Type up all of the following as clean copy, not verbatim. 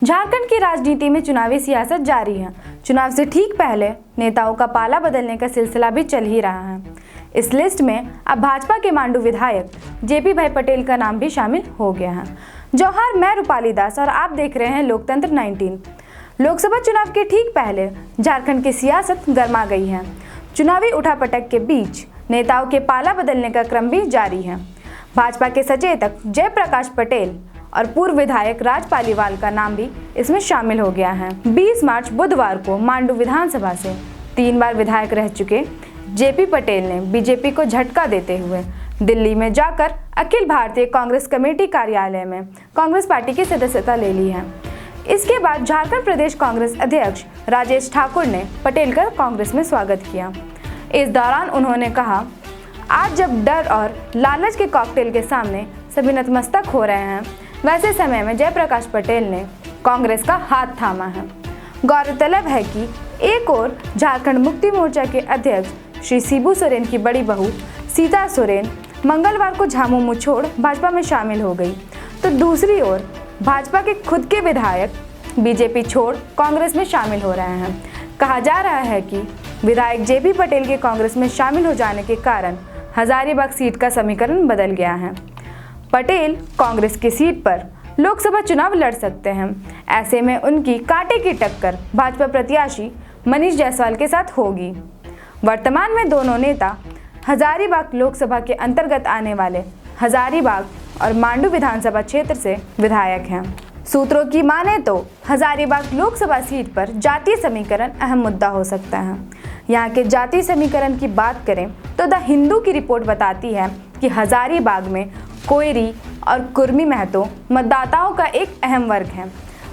झारखंड की राजनीति में चुनावी सियासत जारी है। चुनाव से ठीक पहले नेताओं का पाला बदलने का सिलसिला भी चल ही रहा है। इस लिस्ट में अब भाजपा के मांडू विधायक जेपी भाई पटेल का नाम भी शामिल हो गया है। जौहर, मैं रूपाली दास और आप देख रहे हैं लोकतंत्र 19। लोकसभा चुनाव के ठीक पहले झारखंड की सियासत गर्मा गई है। चुनावी उठापटक के बीच नेताओं के पाला बदलने का क्रम भी जारी है। भाजपा के सचेतक जयप्रकाश पटेल और पूर्व विधायक राज पालीवाल का नाम भी इसमें शामिल हो गया है। 20 मार्च बुधवार को मांडू विधानसभा से 3 बार विधायक रह चुके जेपी पटेल ने बीजेपी को झटका देते हुए दिल्ली में जाकर अखिल भारतीय कांग्रेस कमेटी कार्यालय में कांग्रेस पार्टी की सदस्यता ले ली है। इसके बाद झारखंड प्रदेश कांग्रेस अध्यक्ष राजेश ठाकुर ने पटेल का कांग्रेस में स्वागत किया। इस दौरान उन्होंने कहा, आज जब डर और लालच के कॉकटेल के सामने सभी नतमस्तक हो रहे हैं, वैसे समय में जयप्रकाश पटेल ने कांग्रेस का हाथ थामा है। गौरतलब है कि एक और झारखंड मुक्ति मोर्चा के अध्यक्ष श्री शिबू सोरेन की बड़ी बहू सीता सोरेन मंगलवार को झामू मुंह छोड़ भाजपा में शामिल हो गई, तो दूसरी ओर भाजपा के खुद के विधायक बीजेपी छोड़ कांग्रेस में शामिल हो रहे हैं। कहा जा रहा है कि विधायक जेपी पटेल के कांग्रेस में शामिल हो जाने के कारण हजारीबाग सीट का समीकरण बदल गया है। पटेल कांग्रेस की सीट पर लोकसभा चुनाव लड़ सकते हैं। ऐसे में उनकी कांटे की टक्कर भाजपा प्रत्याशी मनीष जायसवाल के साथ होगी। वर्तमान में दोनों नेता हजारीबाग लोकसभा के अंतर्गत आने वाले हजारीबाग और मांडू विधानसभा क्षेत्र से विधायक हैं। सूत्रों की माने तो हजारीबाग लोकसभा सीट पर जातीय समीकरण अहम मुद्दा हो सकता है। यहाँ के जातीय समीकरण की बात करें तो द हिंदू की रिपोर्ट बताती है कि हजारीबाग में कोयरी और कुर्मी महतो मतदाताओं का एक अहम वर्ग है।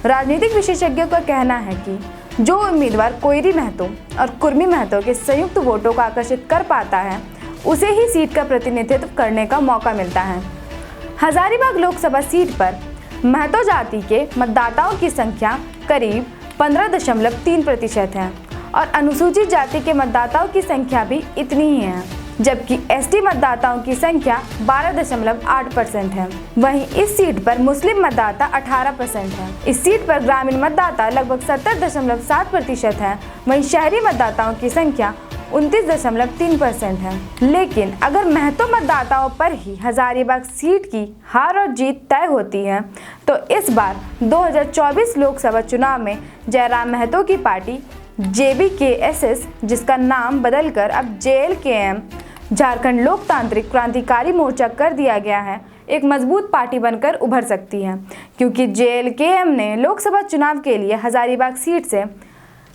राजनीतिक विशेषज्ञों का कहना है कि जो उम्मीदवार कोयरी महतो और कुर्मी महतो के संयुक्त वोटों को आकर्षित कर पाता है, उसे ही सीट का प्रतिनिधित्व करने का मौका मिलता है। हजारीबाग लोकसभा सीट पर महतो जाति के मतदाताओं की संख्या करीब 15.3% है और अनुसूचित जाति के मतदाताओं की संख्या भी इतनी ही है, जबकि एसटी मतदाताओं की संख्या 12.8% है। वहीं इस सीट पर मुस्लिम मतदाता 18% है। इस सीट पर ग्रामीण मतदाता लगभग 70.7% है। वहीं शहरी मतदाताओं की संख्या 29.3% है। लेकिन अगर महतो मतदाताओं पर ही हजारीबाग सीट की हार और जीत तय होती है, तो इस बार 2024 लोकसभा चुनाव में जयराम महतो की पार्टी JBKSS, जिसका नाम बदलकर अब JLKM झारखंड लोकतांत्रिक क्रांतिकारी मोर्चा कर दिया गया है, एक मजबूत पार्टी बनकर उभर सकती है, क्योंकि JLKM ने लोकसभा चुनाव के लिए हजारीबाग सीट से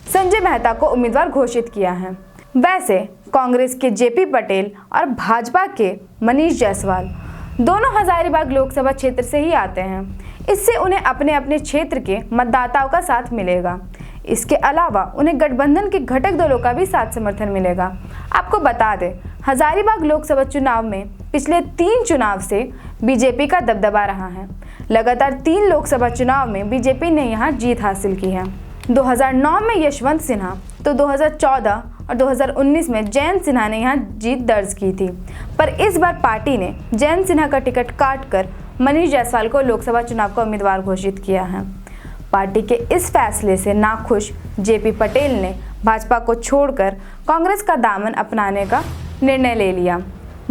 संजय मेहता को उम्मीदवार घोषित किया है। वैसे कांग्रेस के जेपी पटेल और भाजपा के मनीष जायसवाल दोनों हजारीबाग लोकसभा क्षेत्र से ही आते हैं। इससे उन्हें अपने अपने क्षेत्र के मतदाताओं का साथ मिलेगा। इसके अलावा उन्हें गठबंधन के घटक दलों का भी साथ समर्थन मिलेगा। आपको बता दें, हजारीबाग लोकसभा चुनाव में पिछले 3 चुनाव से बीजेपी का दबदबा रहा है। लगातार 3 लोकसभा चुनाव में बीजेपी ने यहां जीत हासिल की है। 2009 में यशवंत सिन्हा, तो 2014 और 2019 में जयंत सिन्हा ने यहां जीत दर्ज की थी, पर इस बार पार्टी ने जयंत सिन्हा का टिकट काटकर मनीष जायसवाल को लोकसभा चुनाव का उम्मीदवार घोषित किया है। पार्टी के इस फैसले से नाखुश जेपी पटेल ने भाजपा को छोड़कर कांग्रेस का दामन अपनाने का निर्णय ले लिया।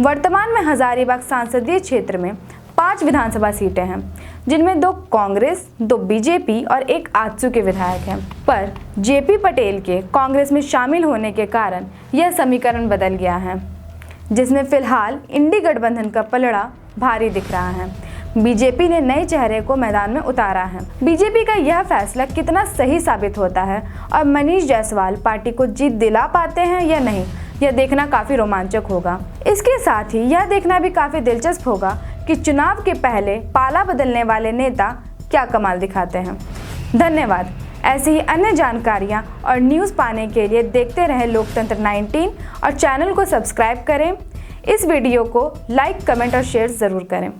वर्तमान में हजारीबाग संसदीय क्षेत्र में 5 विधानसभा सीटें हैं, जिनमें 2 कांग्रेस, 2 बीजेपी और 1 आजसू के विधायक हैं। पर जेपी पटेल के कांग्रेस में शामिल होने के कारण यह समीकरण बदल गया है, जिसमें फिलहाल इंडी गठबंधन का पलड़ा भारी दिख रहा है। बीजेपी ने नए चेहरे को मैदान में उतारा है। बीजेपी का यह फैसला कितना सही साबित होता है और मनीष जायसवाल पार्टी को जीत दिला पाते हैं या नहीं, यह देखना काफी रोमांचक होगा। इसके साथ ही यह देखना भी काफी दिलचस्प होगा कि चुनाव के पहले पाला बदलने वाले नेता क्या कमाल दिखाते हैं। धन्यवाद। ऐसी ही अन्य जानकारियां और न्यूज़ पाने के लिए देखते रहें लोकतंत्र 19 और चैनल को सब्सक्राइब करें। इस वीडियो को लाइक, कमेंट और शेयर जरूर करें।